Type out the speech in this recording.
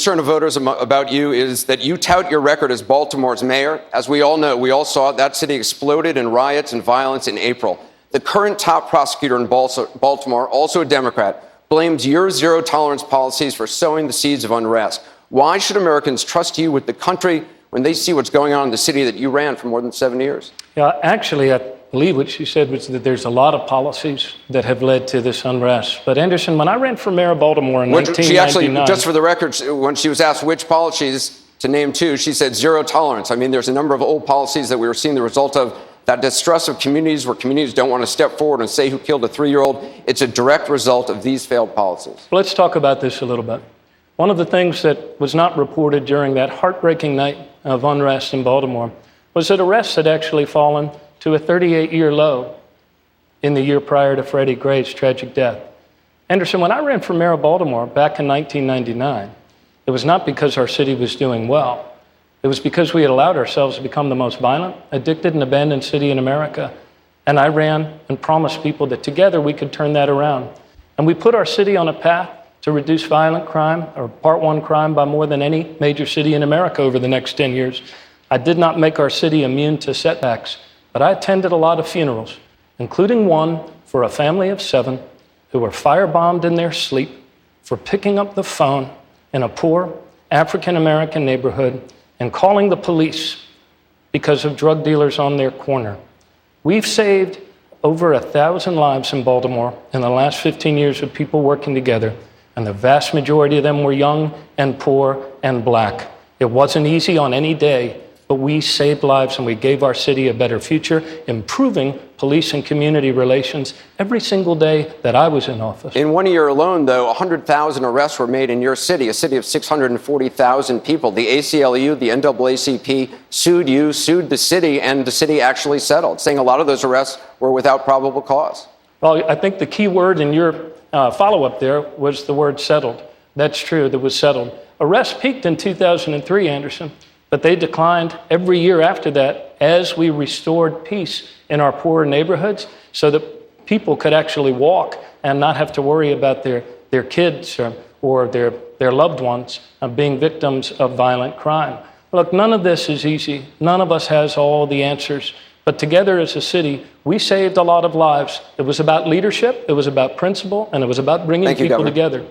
concern of voters about you is that you tout your record as Baltimore's mayor. As we all know, we all saw it, that city exploded in riots and violence in April. The current top prosecutor in Baltimore, also a Democrat, blames your zero-tolerance policies for sowing the seeds of unrest. Why should Americans trust you with the country when they see what's going on in the city that you ran for more than 7 years? Yeah, actually, I believe what she said was that there's a lot of policies that have led to this unrest. But Anderson, when I ran for mayor of Baltimore in 1999... She actually, just for the record, when she was asked which policies to name two, she said zero tolerance. I mean, there's a number of old policies that we were seeing the result of, that distrust of communities where communities don't want to step forward and say who killed a 3-year-old. It's a direct result of these failed policies. Let's talk about this a little bit. One of the things that was not reported during that heartbreaking night of unrest in Baltimore was that arrests had actually fallen to a 38-year low in the year prior to Freddie Gray's tragic death. Anderson, when I ran for mayor of Baltimore back in 1999, it was not because our city was doing well. It was because we had allowed ourselves to become the most violent, addicted, and abandoned city in America. And I ran and promised people that together we could turn that around. And we put our city on a path to reduce violent crime, or Part 1 crime, by more than any major city in America over the next 10 years. I did not make our city immune to setbacks, but I attended a lot of funerals, including one for a family of 7 who were firebombed in their sleep for picking up the phone in a poor African-American neighborhood and calling the police because of drug dealers on their corner. We've saved over 1,000 lives in Baltimore in the last 15 years of people working together, and the vast majority of them were young and poor and black. It wasn't easy on any day, but we saved lives and we gave our city a better future, improving police and community relations every single day that I was in office. In 1 year alone, though, 100,000 arrests were made in your city, a city of 640,000 people. The ACLU, the NAACP sued you, sued the city, and the city actually settled, saying a lot of those arrests were without probable cause. Well, I think the key word in your follow-up there was the word settled. That's true, that was settled. Arrests peaked in 2003, Anderson, but they declined every year after that as we restored peace in our poorer neighborhoods so that people could actually walk and not have to worry about their kids or their loved ones being victims of violent crime. Look, none of this is easy. None of us has all the answers. But together as a city, we saved a lot of lives. It was about leadership, it was about principle, and it was about bringing people together.